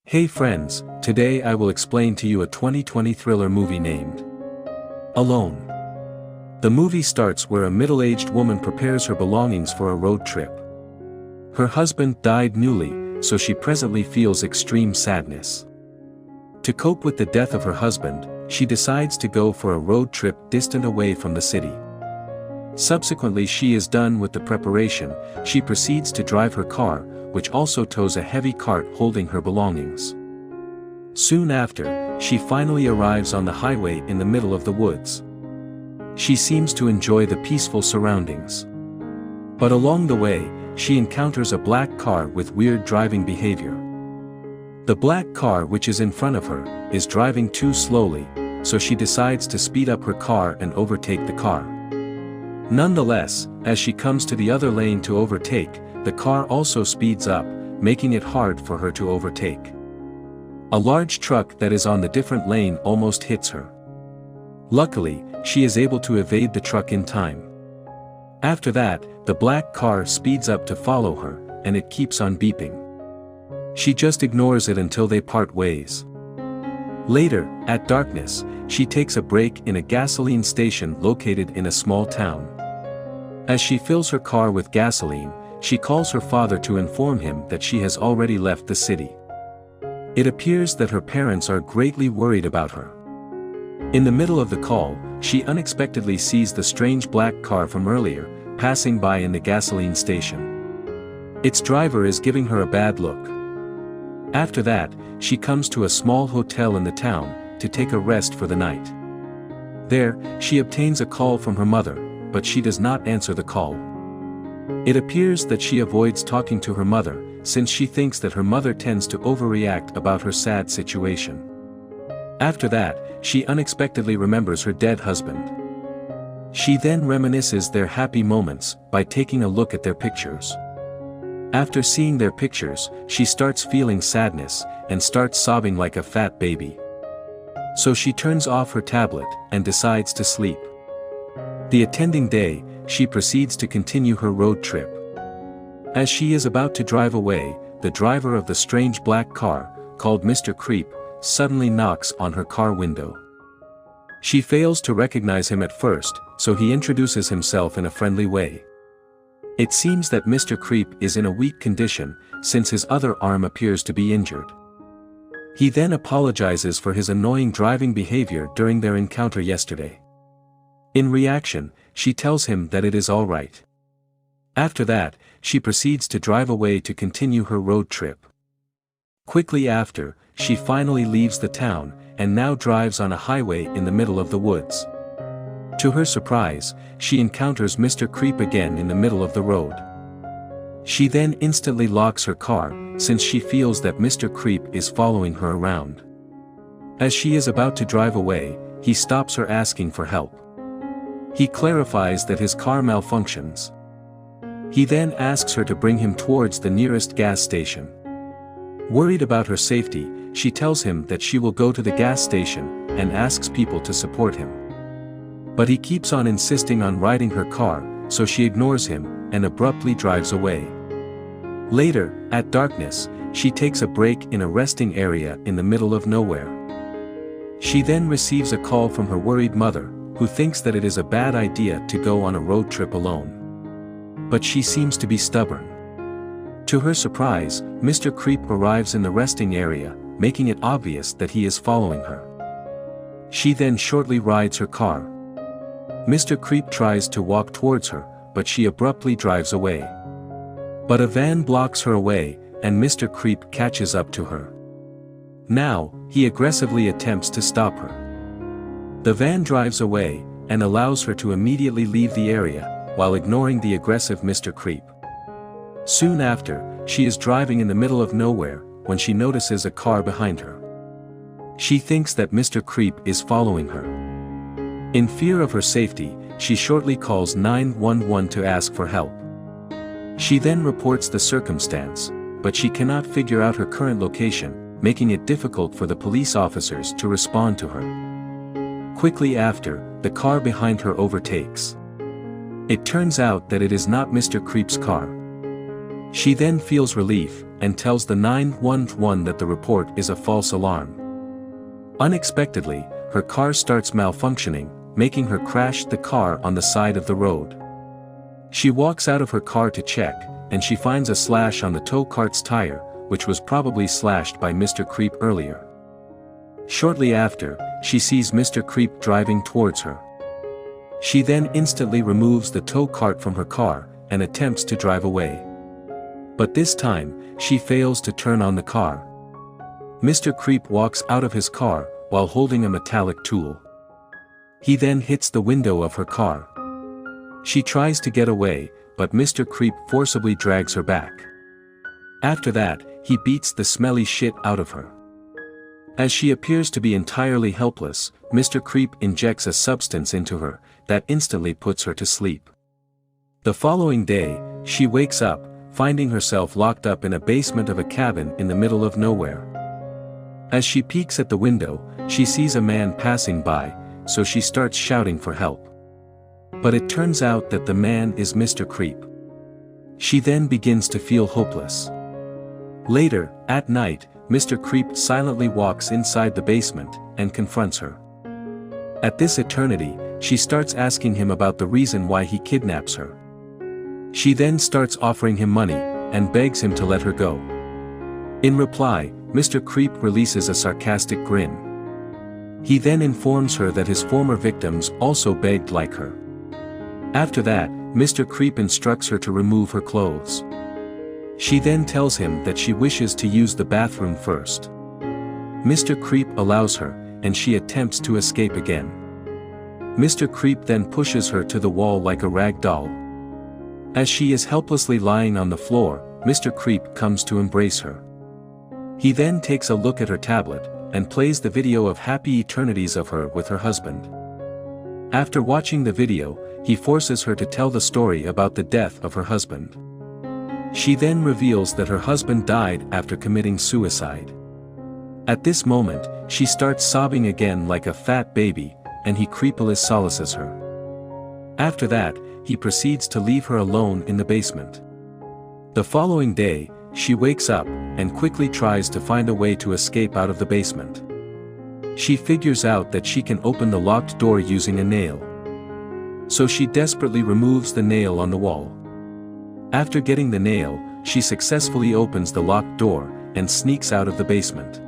Hey friends, today I will explain to you a 2020 thriller movie named Alone. The movie starts where a middle-aged woman prepares her belongings for a road trip. Her husband died newly, so she presently feels extreme sadness. To cope with the death of her husband, she decides to go for a road trip distant away from the city. Subsequently, she is done with the preparation. She proceeds to drive her car, which also tows a heavy cart holding her belongings. Soon after, she finally arrives on the highway in the middle of the woods. She seems to enjoy the peaceful surroundings. But along the way, she encounters a black car with weird driving behavior. The black car which is in front of her is driving too slowly, so she decides to speed up her car and overtake the car. Nonetheless, as she comes to the other lane to overtake, the car also speeds up, making it hard for her to overtake. A large truck that is on the different lane almost hits her. Luckily, she is able to evade the truck in time. After that, the black car speeds up to follow her, and it keeps on beeping. She just ignores it until they part ways. Later, at darkness, she takes a break in a gasoline station located in a small town. As she fills her car with gasoline, she calls her father to inform him that she has already left the city. It appears that her parents are greatly worried about her. In the middle of the call, she unexpectedly sees the strange black car from earlier, passing by in the gasoline station. Its driver is giving her a bad look. After that, she comes to a small hotel in the town, to take a rest for the night. There, she obtains a call from her mother, but she does not answer the call. It appears that she avoids talking to her mother, since she thinks that her mother tends to overreact about her sad situation. After that, she unexpectedly remembers her dead husband. She then reminisces their happy moments by taking a look at their pictures. After seeing their pictures, she starts feeling sadness, and starts sobbing like a fat baby. So she turns off her tablet, and decides to sleep. The attending day, she proceeds to continue her road trip. As she is about to drive away, the driver of the strange black car, called Mr. Creep, suddenly knocks on her car window. She fails to recognize him at first, so he introduces himself in a friendly way. It seems that Mr. Creep is in a weak condition, since his other arm appears to be injured. He then apologizes for his annoying driving behavior during their encounter yesterday. In reaction, she tells him that it is all right. After that, she proceeds to drive away to continue her road trip. Quickly after, she finally leaves the town, and now drives on a highway in the middle of the woods. To her surprise, she encounters Mr. Creep again in the middle of the road. She then instantly locks her car, since she feels that Mr. Creep is following her around. As she is about to drive away, he stops her asking for help. He clarifies that his car malfunctions. He then asks her to bring him towards the nearest gas station. Worried about her safety, she tells him that she will go to the gas station, and asks people to support him. But he keeps on insisting on riding her car, so she ignores him, and abruptly drives away. Later, at darkness, she takes a break in a resting area in the middle of nowhere. She then receives a call from her worried mother, who thinks that it is a bad idea to go on a road trip alone. But she seems to be stubborn. To her surprise, Mr. Creep arrives in the resting area, making it obvious that he is following her. She then shortly rides her car. Mr. Creep tries to walk towards her, but she abruptly drives away. But a van blocks her away, and Mr. Creep catches up to her. Now, he aggressively attempts to stop her. The van drives away, and allows her to immediately leave the area, while ignoring the aggressive Mr. Creep. Soon after, she is driving in the middle of nowhere, when she notices a car behind her. She thinks that Mr. Creep is following her. In fear of her safety, she shortly calls 911 to ask for help. She then reports the circumstance, but she cannot figure out her current location, making it difficult for the police officers to respond to her. Quickly after, the car behind her overtakes. It turns out that it is not Mr. Creep's car. She then feels relief, and tells the 911 that the report is a false alarm. Unexpectedly, her car starts malfunctioning, making her crash the car on the side of the road. She walks out of her car to check, and she finds a slash on the tow cart's tire, which was probably slashed by Mr. Creep earlier. Shortly after, she sees Mr. Creep driving towards her. She then instantly removes the tow cart from her car, and attempts to drive away. But this time, she fails to turn on the car. Mr. Creep walks out of his car, while holding a metallic tool. He then hits the window of her car. She tries to get away, but Mr. Creep forcibly drags her back. After that, he beats the smelly shit out of her. As she appears to be entirely helpless, Mr. Creep injects a substance into her, that instantly puts her to sleep. The following day, she wakes up, finding herself locked up in a basement of a cabin in the middle of nowhere. As she peeks at the window, she sees a man passing by, so she starts shouting for help. But it turns out that the man is Mr. Creep. She then begins to feel hopeless. Later, at night, Mr. Creep silently walks inside the basement, and confronts her. At this eternity, she starts asking him about the reason why he kidnaps her. She then starts offering him money, and begs him to let her go. In reply, Mr. Creep releases a sarcastic grin. He then informs her that his former victims also begged like her. After that, Mr. Creep instructs her to remove her clothes. She then tells him that she wishes to use the bathroom first. Mr. Creep allows her, and she attempts to escape again. Mr. Creep then pushes her to the wall like a rag doll. As she is helplessly lying on the floor, Mr. Creep comes to embrace her. He then takes a look at her tablet, and plays the video of happy eternities of her with her husband. After watching the video, he forces her to tell the story about the death of her husband. She then reveals that her husband died after committing suicide. At this moment, she starts sobbing again like a fat baby, and he creepily solaces her. After that, he proceeds to leave her alone in the basement. The following day, she wakes up, and quickly tries to find a way to escape out of the basement. She figures out that she can open the locked door using a nail. So she desperately removes the nail on the wall. After getting the nail, she successfully opens the locked door, and sneaks out of the basement.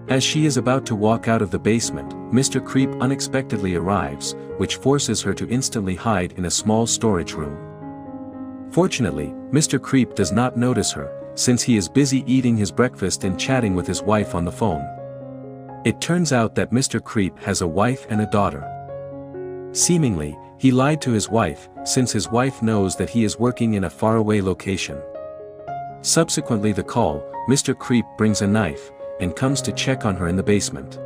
As she is about to walk out of the basement, Mr. Creep unexpectedly arrives, which forces her to instantly hide in a small storage room. Fortunately, Mr. Creep does not notice her, since he is busy eating his breakfast and chatting with his wife on the phone. It turns out that Mr. Creep has a wife and a daughter. Seemingly, he lied to his wife, since his wife knows that he is working in a faraway location. Subsequently the call, Mr. Creep brings a knife, and comes to check on her in the basement.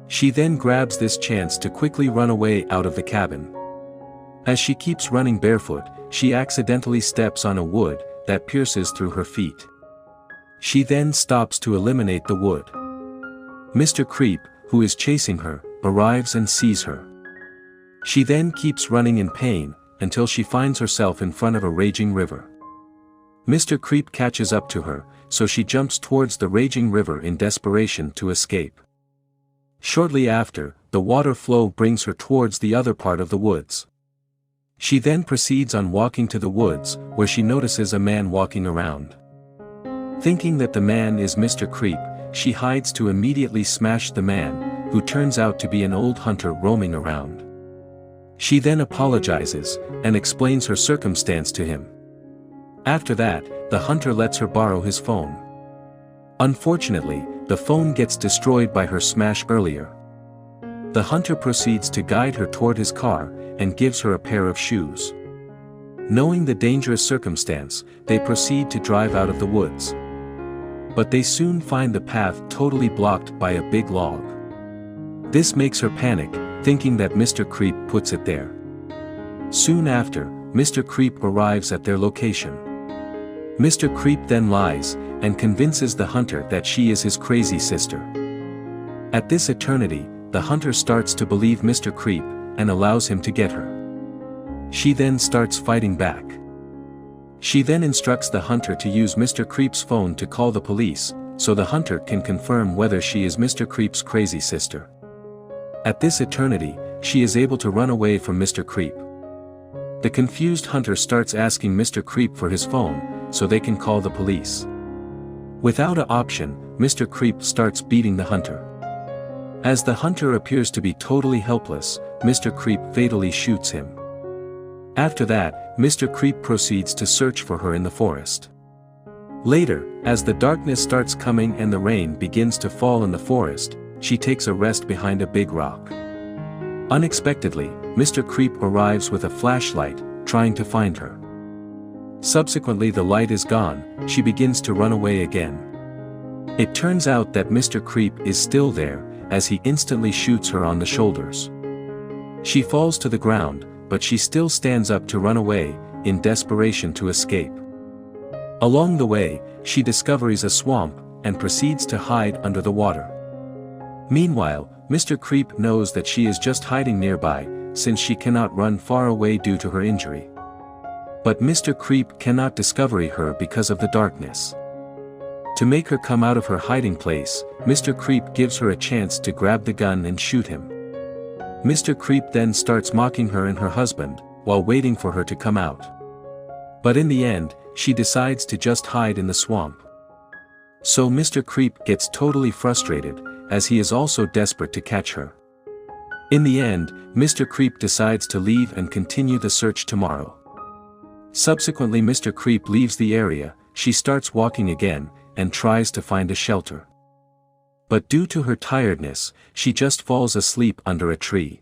She then grabs this chance to quickly run away out of the cabin. As she keeps running barefoot, she accidentally steps on a wood that pierces through her feet. She then stops to eliminate the wood. Mr. Creep, who is chasing her, arrives and sees her. She then keeps running in pain, until she finds herself in front of a raging river. Mr. Creep catches up to her, so she jumps towards the raging river in desperation to escape. Shortly after, the water flow brings her towards the other part of the woods. She then proceeds on walking to the woods, where she notices a man walking around. Thinking that the man is Mr. Creep, she hides to immediately smash the man, who turns out to be an old hunter roaming around. She then apologizes, and explains her circumstance to him. After that, the hunter lets her borrow his phone. Unfortunately, the phone gets destroyed by her smash earlier. The hunter proceeds to guide her toward his car, and gives her a pair of shoes. Knowing the dangerous circumstance, they proceed to drive out of the woods. But they soon find the path totally blocked by a big log. This makes her panic, thinking that Mr. Creep puts it there. Soon after, Mr. Creep arrives at their location. Mr. Creep then lies, and convinces the hunter that she is his crazy sister. At this eternity, the hunter starts to believe Mr. Creep, and allows him to get her. She then starts fighting back. She then instructs the hunter to use Mr. Creep's phone to call the police, so the hunter can confirm whether she is Mr. Creep's crazy sister. At this eternity, she is able to run away from Mr. Creep. The confused hunter starts asking Mr. Creep for his phone, so they can call the police. Without an option, Mr. Creep starts beating the hunter. As the hunter appears to be totally helpless, Mr. Creep fatally shoots him. After that, Mr. Creep proceeds to search for her in the forest. Later, as the darkness starts coming and the rain begins to fall in the forest, she takes a rest behind a big rock. Unexpectedly, Mr. Creep arrives with a flashlight, trying to find her. Subsequently, the light is gone, she begins to run away again. It turns out that Mr. Creep is still there, as he instantly shoots her on the shoulders. She falls to the ground, but she still stands up to run away, in desperation to escape. Along the way, she discovers a swamp, and proceeds to hide under the water. Meanwhile, Mr. Creep knows that she is just hiding nearby, since she cannot run far away due to her injury. But Mr. Creep cannot discover her because of the darkness. To make her come out of her hiding place, Mr. Creep gives her a chance to grab the gun and shoot him. Mr. Creep then starts mocking her and her husband, while waiting for her to come out. But in the end, she decides to just hide in the swamp. So Mr. Creep gets totally frustrated, as he is also desperate to catch her. In the end, Mr. Creep decides to leave and continue the search tomorrow. Subsequently, Mr. Creep leaves the area, she starts walking again, and tries to find a shelter. But due to her tiredness, she just falls asleep under a tree.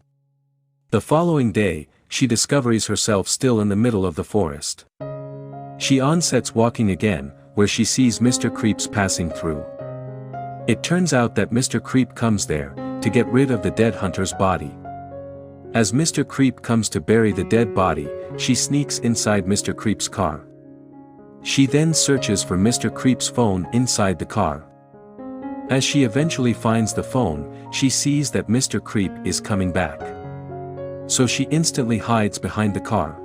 The following day, she discovers herself still in the middle of the forest. She onsets walking again, where she sees Mr. Creep's passing through. It turns out that Mr. Creep comes there, to get rid of the dead hunter's body. As Mr. Creep comes to bury the dead body, she sneaks inside Mr. Creep's car. She then searches for Mr. Creep's phone inside the car. As she eventually finds the phone, she sees that Mr. Creep is coming back. So she instantly hides behind the car.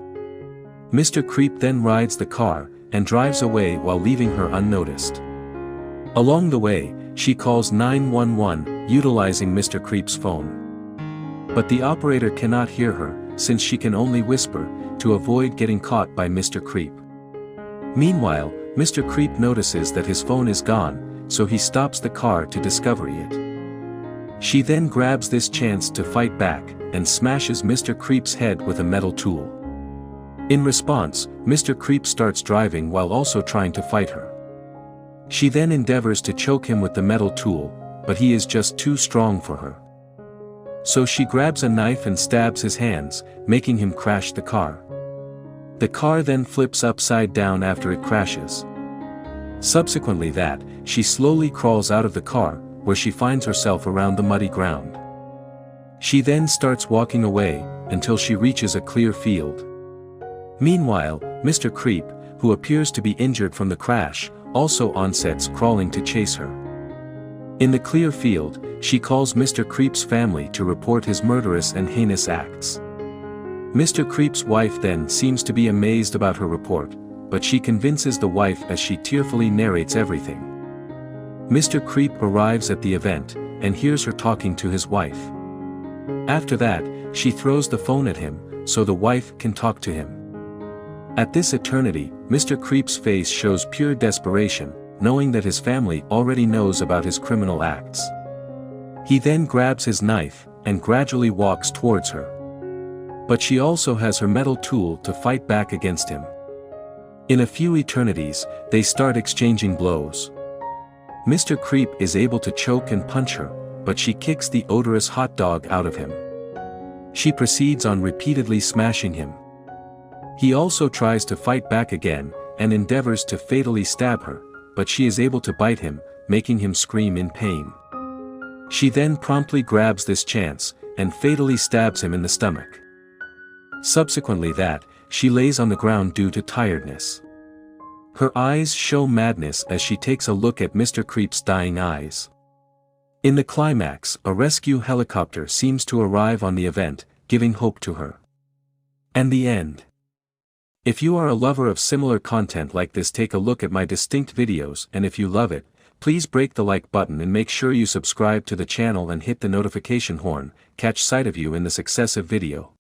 Mr. Creep then rides the car, and drives away while leaving her unnoticed. Along the way, she calls 911, utilizing Mr. Creep's phone. But the operator cannot hear her, since she can only whisper, to avoid getting caught by Mr. Creep. Meanwhile, Mr. Creep notices that his phone is gone, so he stops the car to discover it. She then grabs this chance to fight back, and smashes Mr. Creep's head with a metal tool. In response, Mr. Creep starts driving while also trying to fight her. She then endeavors to choke him with the metal tool, but he is just too strong for her. So she grabs a knife and stabs his hands, making him crash the car. The car then flips upside down after it crashes. Subsequently that, she slowly crawls out of the car, where she finds herself around the muddy ground. She then starts walking away, until she reaches a clear field. Meanwhile, Mr. Creep, who appears to be injured from the crash, also onsets crawling to chase her. In the clear field, she calls Mr. Creep's family to report his murderous and heinous acts. Mr. Creep's wife then seems to be amazed about her report, but she convinces the wife as she tearfully narrates everything. Mr. Creep arrives at the event, and hears her talking to his wife. After that, she throws the phone at him, so the wife can talk to him. At this eternity, Mr. Creep's face shows pure desperation, knowing that his family already knows about his criminal acts. He then grabs his knife, and gradually walks towards her. But she also has her metal tool to fight back against him. In a few eternities, they start exchanging blows. Mr. Creep is able to choke and punch her, but she kicks the odorous hot dog out of him. She proceeds on repeatedly smashing him. He also tries to fight back again, and endeavors to fatally stab her, but she is able to bite him, making him scream in pain. She then promptly grabs this chance, and fatally stabs him in the stomach. Subsequently that, she lays on the ground due to tiredness. Her eyes show madness as she takes a look at Mr. Creep's dying eyes. In the climax, a rescue helicopter seems to arrive on the event, giving hope to her. And the end. If you are a lover of similar content like this, take a look at my distinct videos, and if you love it, please break the like button and make sure you subscribe to the channel and hit the notification horn, catch sight of you in the successive video.